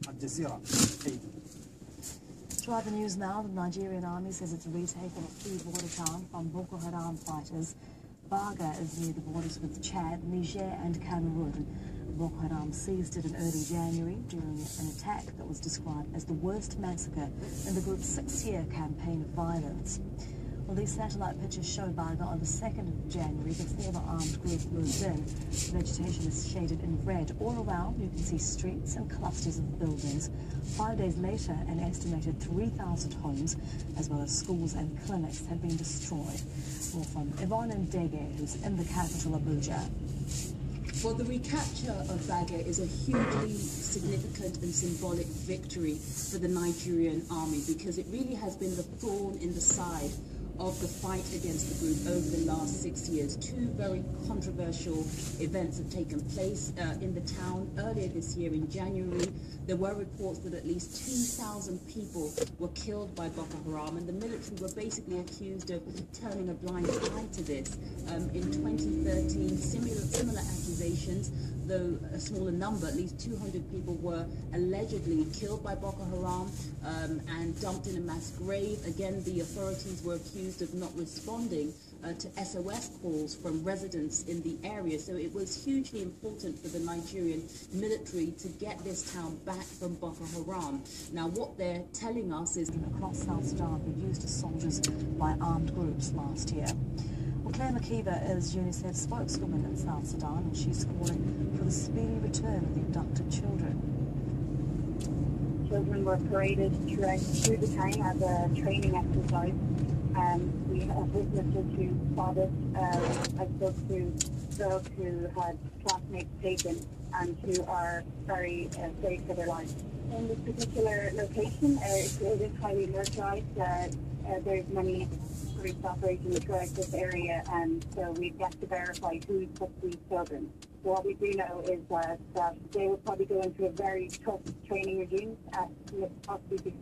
Throughout the news now, the Nigerian army says it's retaken a key border town from Boko Haram fighters. Baga is near the borders with Chad, Niger and Cameroon. Boko Haram seized it in early January during an attack that was described as the worst massacre in the group's 6-year campaign of violence. Well, these satellite pictures show Baga on the 2nd of January before the armed group moved in. The vegetation is shaded in red. All around, you can see streets and clusters of buildings. 5 days later, an estimated 3,000 homes, as well as schools and clinics, had been destroyed. More from Yvonne Ndege, who's in the capital, Abuja. Well, the recapture of Baga is a hugely significant and symbolic victory for the Nigerian army, because it really has been the thorn in the side of the fight against the group over the last 6 years. Two very controversial events have taken place in the town. Earlier this year in January, there were reports that at least 2,000 people were killed by Boko Haram, and the military were basically accused of turning a blind eye to this. In 2013, similar accusations, though a smaller number, at least 200 people were allegedly killed by Boko Haram and dumped in a mass grave. Again, the authorities were accused of not responding to SOS calls from residents in the area. So it was hugely important for the Nigerian military to get this town back from Boko Haram. Now, what they're telling us is across South Sudan were used as soldiers by armed groups last year. Well, Claire McKeever is UNICEF's spokeswoman in South Sudan, and she's calling for the speedy return of the abducted children. Children were paraded through the town as a training exercise. We have witnesses who saw this. I spoke to those who had classmates taken and who are very afraid for their lives. In this particular location, it is highly militarized. There's many groups operating throughout this area, and so we've yet to verify who took these children. So what we do know is that they will probably go into a very tough training regime at possibly be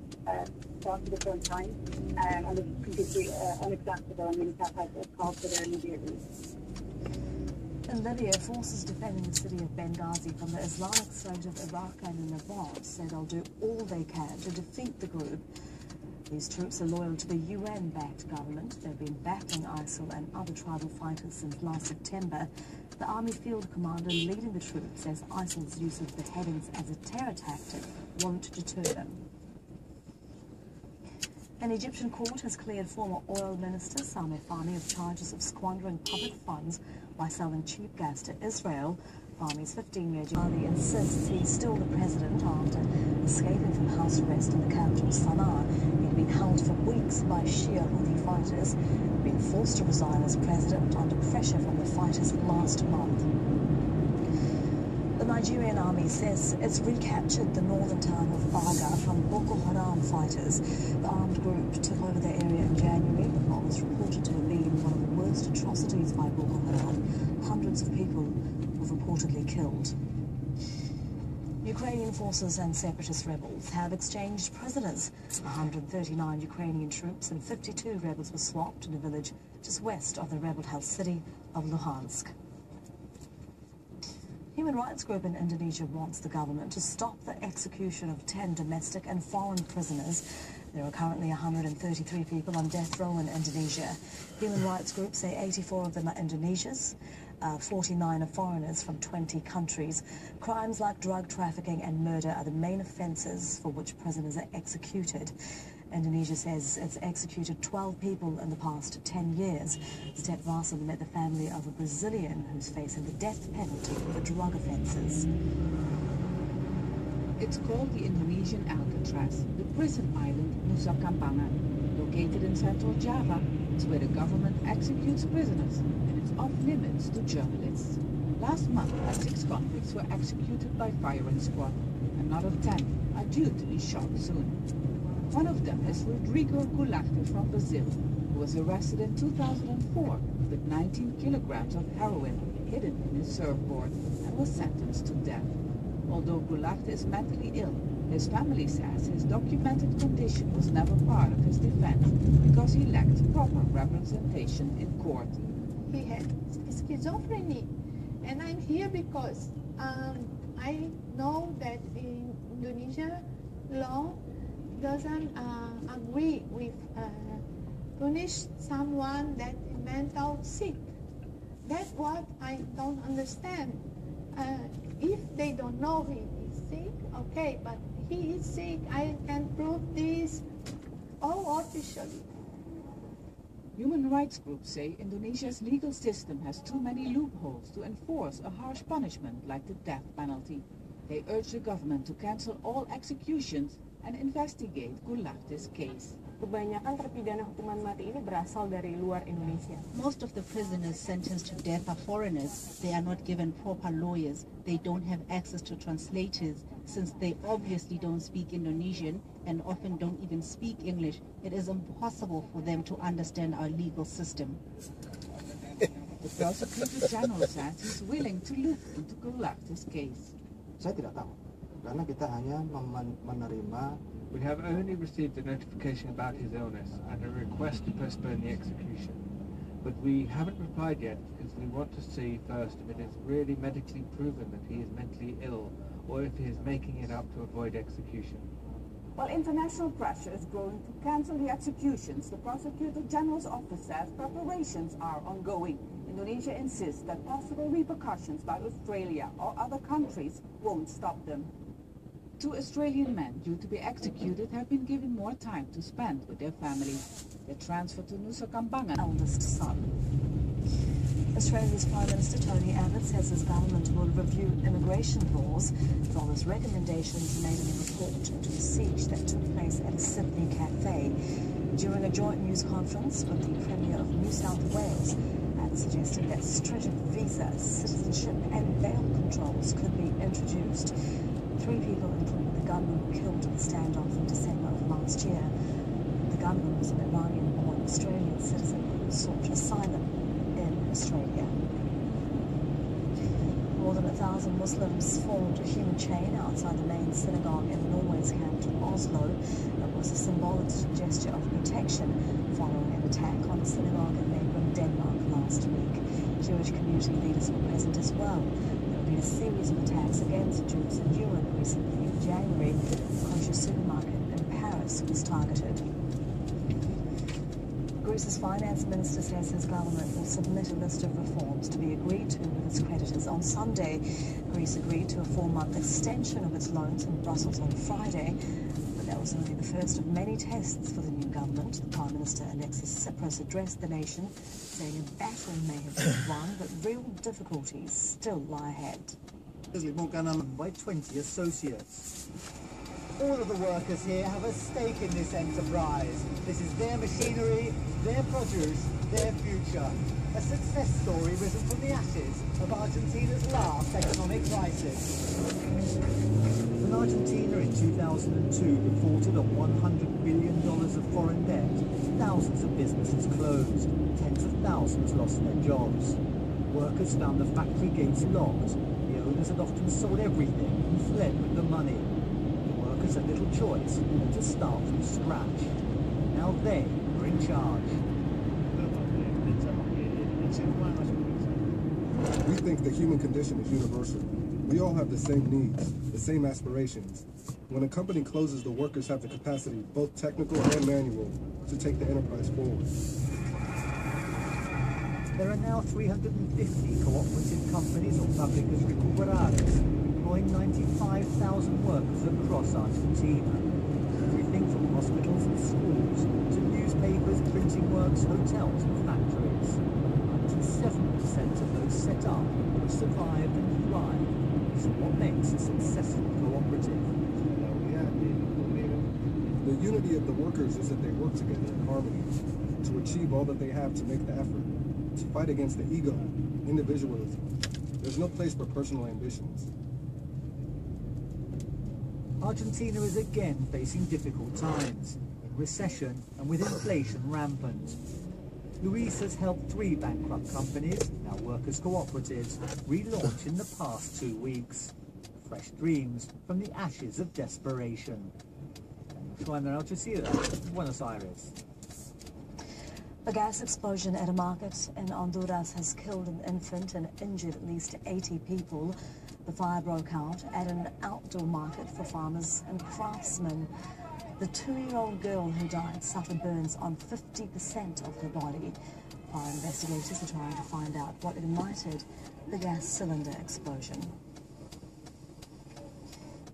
brought to the front time, and it's completely unacceptable, and UNICEF has called for their immediate release. In Libya, forces defending the city of Benghazi from the Islamic State of Iraq and Levant say they'll do all they can to defeat the group. These troops are loyal to the UN-backed government. They've been backing ISIL and other tribal fighters since last September. The Army Field Commander leading the troops says ISIL's use of beheadings as a terror tactic won't deter them. An Egyptian court has cleared former oil minister Sami Fahmy of charges of squandering public funds by selling cheap gas to Israel. Fahmy's 15-year Fahmy insists he's still the president after escaping from house arrest in the capital Sana'a. He'd been held for weeks by Shia Houthi fighters, being forced to resign as president under pressure from the fighters last month. The Nigerian army says it's recaptured the northern town of Baga from Boko Haram fighters. The armed group took over the area in January, but what was reported to have been one of the worst atrocities by Boko Haram. Hundreds of people were reportedly killed. Ukrainian forces and separatist rebels have exchanged prisoners. 139 Ukrainian troops and 52 rebels were swapped in a village just west of the rebel-held city of Luhansk. Human rights group in Indonesia wants the government to stop the execution of 10 domestic and foreign prisoners. There are currently 133 people on death row in Indonesia. Human rights groups say 84 of them are Indonesians, 49 are foreigners from 20 countries. Crimes like drug trafficking and murder are the main offences for which prisoners are executed. Indonesia says it's executed 12 people in the past 10 years. Step Vassal met the family of a Brazilian who's facing the death penalty for drug offences. It's called the Indonesian Alcatraz, the prison island Nusa Kambangan. Located in central Java, it's where the government executes prisoners, and it's off limits to journalists. Last month, 6 convicts were executed by firing squad. Another 10 are due to be shot soon. One of them is Rodrigo Goularte from Brazil, who was arrested in 2004 with 19 kilograms of heroin hidden in his surfboard and was sentenced to death. Although Goularte is mentally ill, his family says his documented condition was never part of his defense because he lacked proper representation in court. He had schizophrenia, and I'm here because I know that in Indonesia Indonesia law doesn't agree with punish someone that is mental sick. That's what I don't understand. If they don't know he is sick, okay, but he is sick. I can prove this all officially. Human rights groups say Indonesia's legal system has too many loopholes to enforce a harsh punishment like the death penalty. They urge the government to cancel all executions and investigate Gulagte's case. Kebanyakan terpidana hukuman mati ini berasal dari luar Indonesia. Most of the prisoners sentenced to death are foreigners. They are not given proper lawyers. They don't have access to translators. Since they obviously don't speak Indonesian and often don't even speak English, it is impossible for them to understand our legal system. The Prosecutor General says he's willing to look into Gulagte's case. Saya tidak tahu, karena kita hanya menerima. We have only received a notification about his illness and a request to postpone the execution. But we haven't replied yet because we want to see first if it is really medically proven that he is mentally ill or if he is making it up to avoid execution. While international pressure is growing to cancel the executions, the Prosecutor General's office says preparations are ongoing. Indonesia insists that possible repercussions by Australia or other countries won't stop them. 2 Australian men due to be executed have been given more time to spend with their families. They're transferred to Nusa Kambangan. Eldest son. Australia's Prime Minister Tony Abbott says his government will review immigration laws. Follows recommendations made in a report into a siege that took place at a Sydney cafe. During a joint news conference with the Premier of New South Wales, Abbott suggested that stringent visa, citizenship and bail controls could be introduced. 3 people, including the gunman, were killed in the standoff in December of last year. The gunman was an Iranian-born Australian citizen who sought asylum in Australia. More than 1,000 Muslims formed a human chain outside the main synagogue in Norway's capital Oslo. It was a symbolic gesture of protection following an attack on a synagogue in neighbouring Denmark last week. Jewish community leaders were present as well. A series of attacks against Jews in Europe recently. In January, a kosher supermarket in Paris was targeted. Greece's finance minister says his government will submit a list of reforms to be agreed to with its creditors on Sunday. Greece agreed to a 4-month extension of its loans in Brussels on Friday, but that was only the first of many tests for the new government. The Prime Minister Alexis Tsipras addressed the nation, saying a battle may have been won, but real difficulties still lie ahead. By 20 associates. All of the workers here have a stake in this enterprise. This is their machinery, their produce, their future. A success story risen from the ashes of Argentina's last economic crisis. When Argentina in 2002 defaulted on $100 billion of foreign debt, thousands of businesses closed, tens of thousands lost their jobs. Workers found the factory gates locked. The owners had often sold everything and fled with the money. The workers had little choice than to start from scratch. Now they were in charge. We think the human condition is universal. We all have the same needs, the same aspirations. When a company closes, the workers have the capacity, both technical and manual, to take the enterprise forward. There are now 350 cooperative companies or fábricas recuperadas, employing 95,000 workers across Argentina. Everything from hospitals and schools to newspapers, printing works, hotels and factories. 97% of those set up have survived and thrived. This is what makes a successful cooperative. The unity of the workers is that they work together in harmony to achieve all that they have to make the effort, to fight against the ego, individualism. There's no place for personal ambitions. Argentina is again facing difficult times, in recession and with inflation rampant. Luis has helped 3 bankrupt companies, now workers' cooperatives, relaunch in the past 2 weeks. Fresh dreams from the ashes of desperation. Juan Algeciras, Buenos Aires. A gas explosion at a market in Honduras has killed an infant and injured at least 80 people. The fire broke out at an outdoor market for farmers and craftsmen. The 2-year-old girl who died suffered burns on 50% of her body. Fire investigators are trying to find out what ignited the gas cylinder explosion.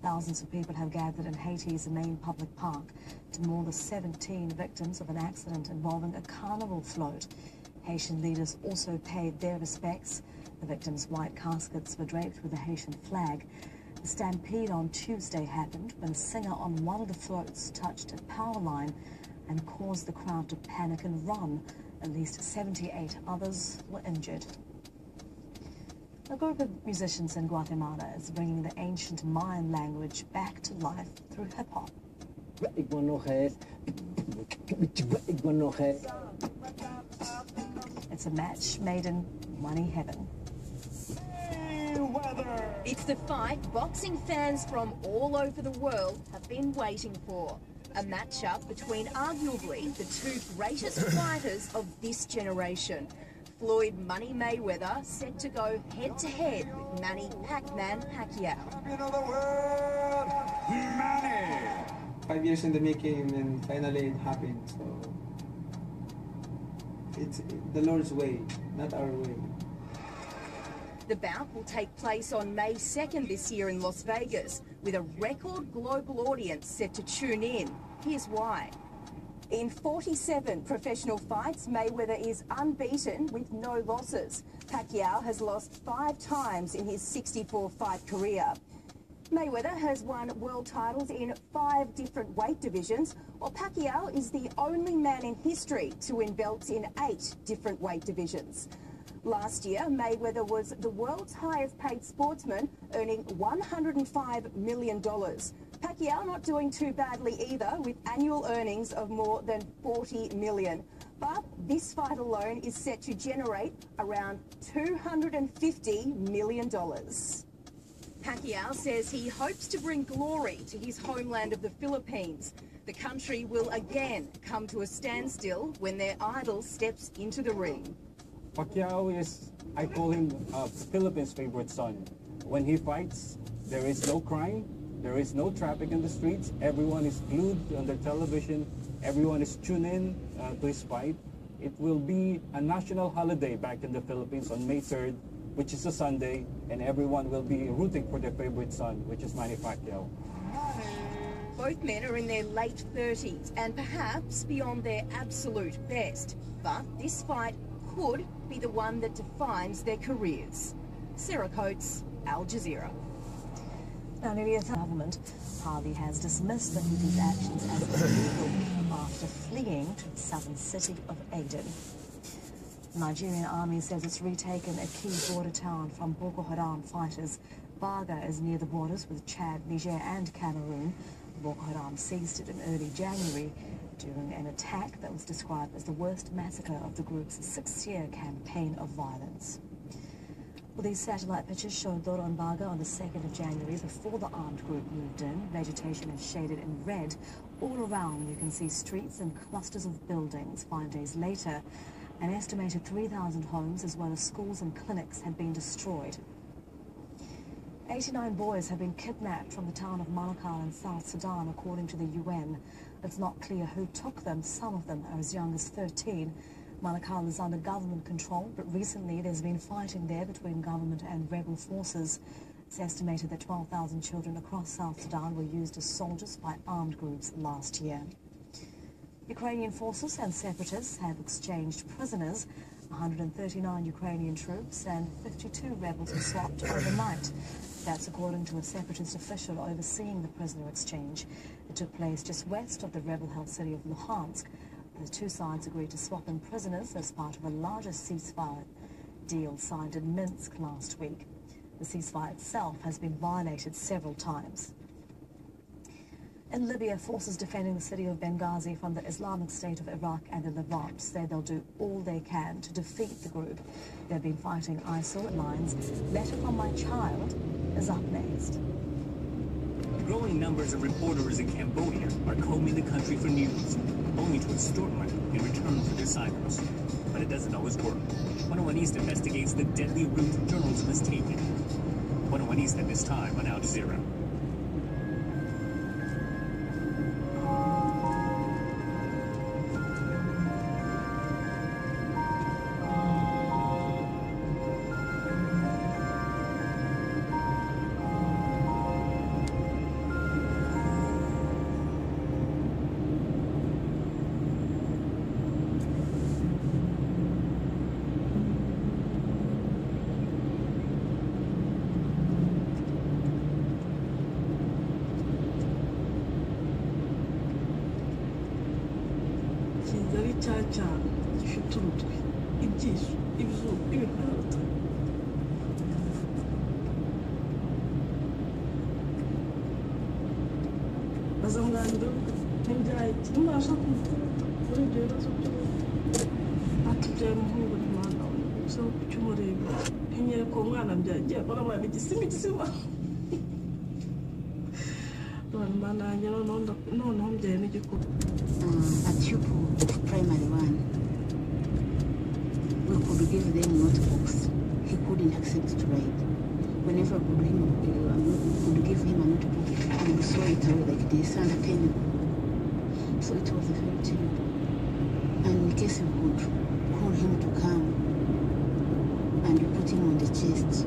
Thousands of people have gathered in Haiti's main public park to mourn the 17 victims of an accident involving a carnival float. Haitian leaders also paid their respects. The victims' white caskets were draped with the Haitian flag. The stampede on Tuesday happened when a singer on one of the floats touched a power line and caused the crowd to panic and run. At least 78 others were injured. A group of musicians in Guatemala is bringing the ancient Mayan language back to life through hip-hop. It's a match made in money heaven. It's the fight boxing fans from all over the world have been waiting for. A matchup between arguably the two greatest fighters of this generation. Floyd Money Mayweather set to go head-to-head with Manny Pac-Man Pacquiao. Champion of the world, Manny! 5 years in the making and finally it happened. So it's the Lord's way, not our way. The bout will take place on May 2nd this year in Las Vegas, with a record global audience set to tune in. Here's why. In 47 professional fights, Mayweather is unbeaten with no losses. Pacquiao has lost 5 times in his 64-fight career. Mayweather has won world titles in 5 different weight divisions, while Pacquiao is the only man in history to win belts in 8 different weight divisions. Last year, Mayweather was the world's highest paid sportsman, earning $105 million. Pacquiao not doing too badly either, with annual earnings of more than $40 million. But this fight alone is set to generate around $250 million. Pacquiao says he hopes to bring glory to his homeland of the Philippines. The country will again come to a standstill when their idol steps into the ring. Pacquiao is, I call him Philippines' favorite son. When he fights, there is no crime, there is no traffic in the streets, everyone is glued on their television, everyone is tuned in to his fight. It will be a national holiday back in the Philippines on May 3rd, which is a Sunday, and everyone will be rooting for their favorite son, which is Manny Pacquiao. Both men are in their late 30s and perhaps beyond their absolute best. But this fight could be the one that defines their careers. Sarah Coates, Al Jazeera. Now, Libya's government hardly has dismissed the Houthis' actions as illegal after fleeing to the southern city of Aden. The Nigerian army says it's retaken a key border town from Boko Haram fighters. Baga is near the borders with Chad, Niger and Cameroon. Boko Haram seized it in early January during an attack that was described as the worst massacre of the group's 6-year campaign of violence. Well, these satellite pictures show Doro and Baga on the 2nd of January before the armed group moved in. Vegetation is shaded in red. All around you can see streets and clusters of buildings. 5 days later, an estimated 3,000 homes as well as schools and clinics had been destroyed. 89 boys have been kidnapped from the town of Malakal in South Sudan, according to the UN. It's not clear who took them. Some of them are as young as 13. Malakal is under government control, but recently there's been fighting there between government and rebel forces. It's estimated that 12,000 children across South Sudan were used as soldiers by armed groups last year. Ukrainian forces and separatists have exchanged prisoners. 139 Ukrainian troops and 52 rebels were swapped overnight. That's according to a separatist official overseeing the prisoner exchange. It took place just west of the rebel-held city of Luhansk. The two sides agreed to swap in prisoners as part of a larger ceasefire deal signed in Minsk last week. The ceasefire itself has been violated several times. In Libya, forces defending the city of Benghazi from the Islamic State of Iraq and the Levant say they'll do all they can to defeat the group. They've been fighting ISIL lines. Letter from My Child is up next. Growing numbers of reporters in Cambodia are combing the country for news, only to extort money in return for their silence. But it doesn't always work. 101 East investigates the deadly route journalism has taken. Buenos Aires at this time on Al Jazeera. kigali cyaca gifite urutwe ibyisho ibizuru ibikarata bazamwanira n'ibyaye kimbasha kuri ibyo bibazo atubyaye umuhungu n'umwana we so cy'umurebe nkenyere ko umwana byagiye baramwana igisimba A pupil of primary one, we could give them notebooks. He couldn't accept to write. Whenever we could give him a notebook, he would throw it away like this and a pen. So it was very terrible. And in case we could call him to come and put him on the chest,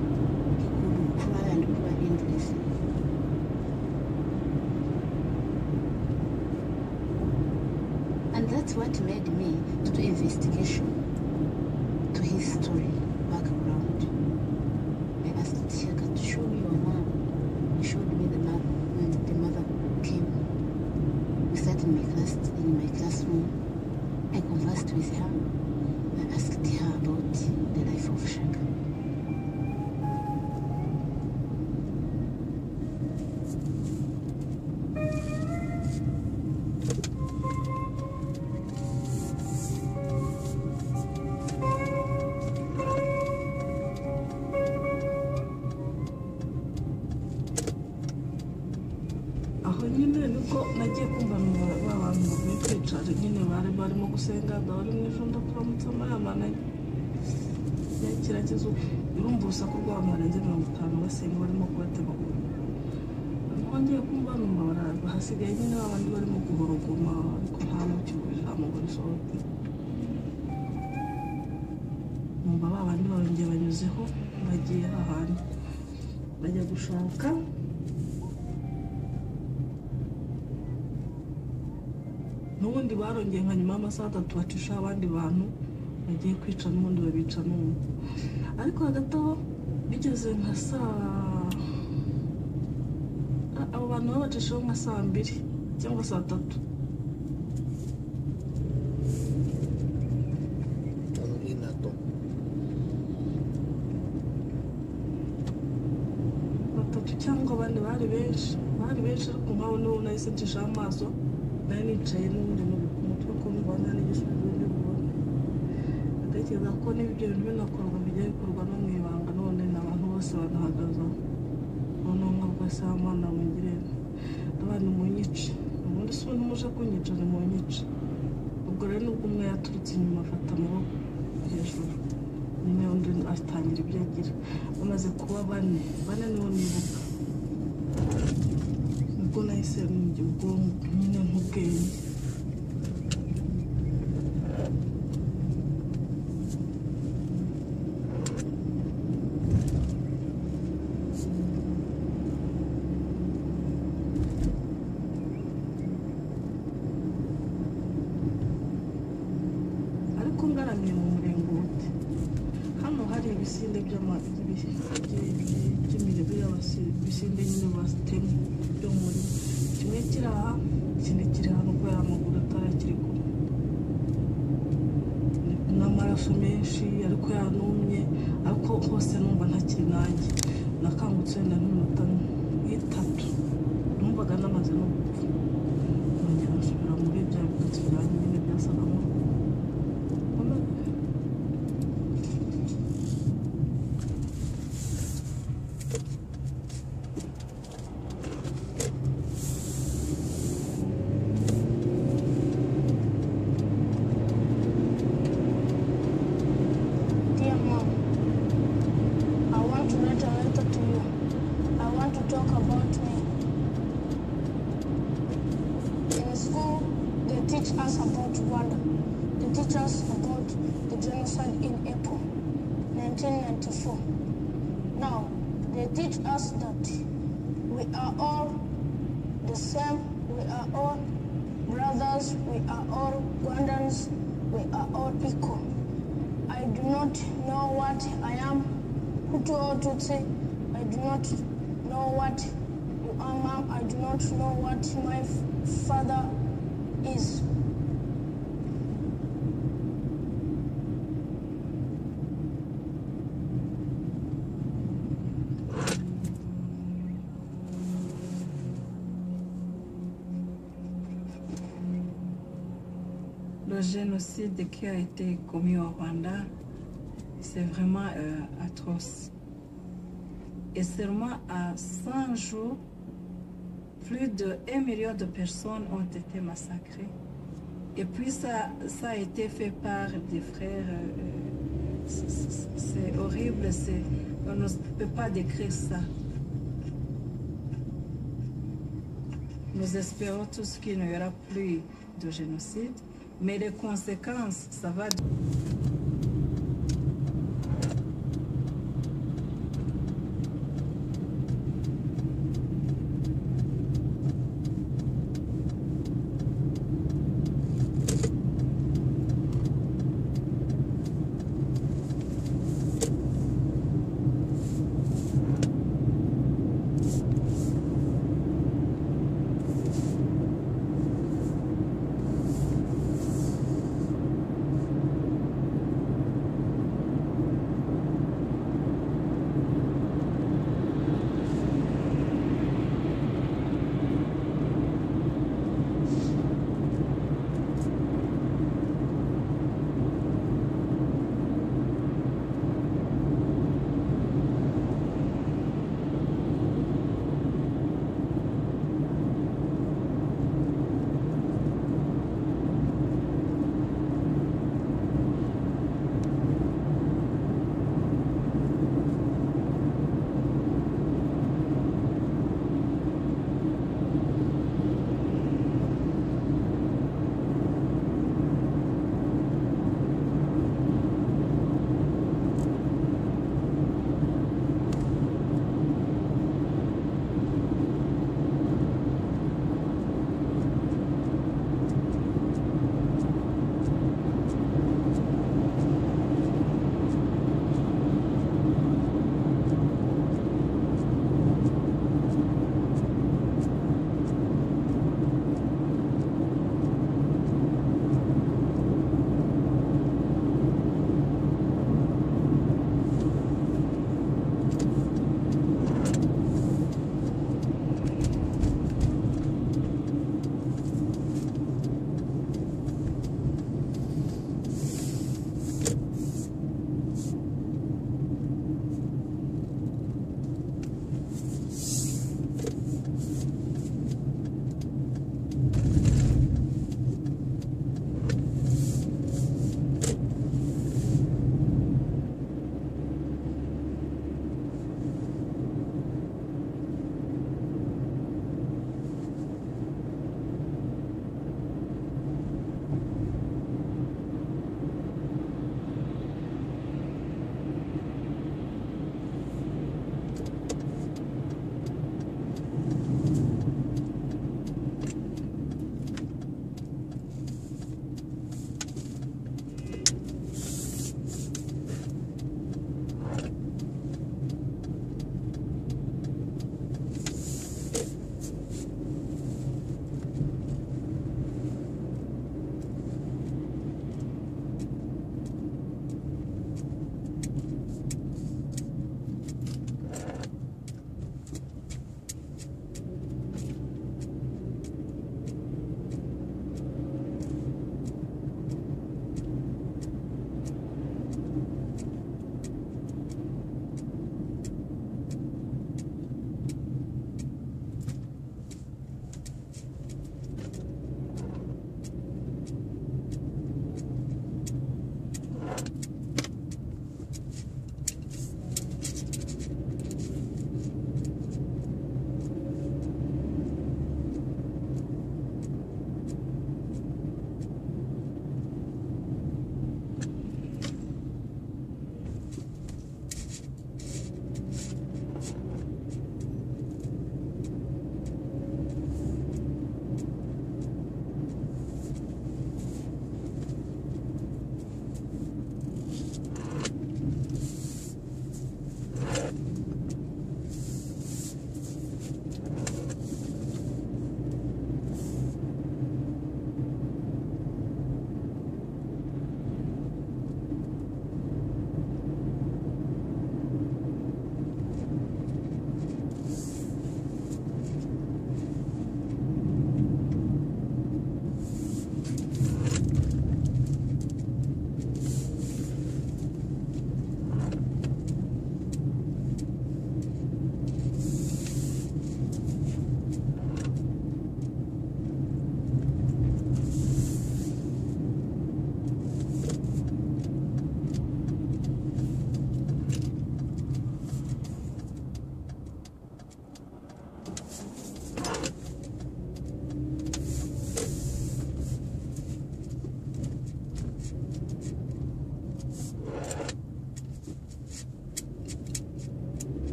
he could cry and cry endlessly. And that's what made me to do investigation to his story, background. I asked Shaka to show me your mom. He showed me the mother, and the mother came. We sat in my classroom. I conversed with her. I asked her about the life of Shaka. aho nyine niko nagiye kumva abantu bitwicara nyine barimo gusenga bari mu ijoro turamutse amayamana yakiragiza urumva urusaku rw'abantu barenze 50 basenga barimo kubatemagura ngiye kumva numva baraza hasigaye nyine abandi barimo guhorogoma ariko nta n'ukibujije amaguru isohoke numva babandi barongeye banyuzeho bagiye ahantu bajya gushaka n'ubundi barongeye nka nyuma y'amasaha 3 bacisha abandi bantu bagiye kwica n'ubundi babica n'ubu ariko hagati aho bigeze nka abo bantu babacishaho nka saa 2 cyangwa saa 3 batatu cyangwa abandi bari benshi ariko nkaho n'ubu nahise ncishaho amaso nari nicaye n'ubundi ku mutwe ko mbona n'igisubizo ndi bubone ndatekereza ko n'ibyo bintu binakorwa bijya bikorwa no mu ibanga none n'abantu bose banahagazeho noneho nka bw'asamana wengirene abantu munyice ubundi si ubundi muje kunyica ni munyice ubwo rero nubwo umwe yaturutse inyuma afata amaboko hejuru nyine undi atangira ibyo agira bamaze kuba bane niho nibuka nibwo nahise ninjye ubwonko nyine nk'ubwenge ariko ngaramiye mu murengoti hano hari ibisinde by'imirimo y'abasinde nyine basitemu byo muri kimwe kiri aha ikindi kiri hano kubera amaguru atarakiri kumwe n'amaraso menshi ariko yanumye ariko hose numva ntakiri nanjye nakangutse wenda nk'iminota 3 numvaga namaze no gupfa nongera nsubira muri bya bitotsi byanjye nyine byasaga Dear Mom, I want to write a letter to you. teach us about Rwanda. They teach us about the genocide in April 1994. Now, they teach us that we are all the same, we are all brothers, we are all Rwandans, we are all equal. I do not know what I am, Hutu or Tutsi. I do not know what you are, Mom. I do not know what my father is. Le génocide qui a été commis au Rwanda, c'est vraiment atroce. Et seulement à 100 jours, plus de 1 million de personnes ont été massacrées. Et puis ça a été fait par des frères. C'est horrible, on ne peut pas décrire ça. Nous espérons tous qu'il n'y aura plus de génocide, mais les conséquences, ça va...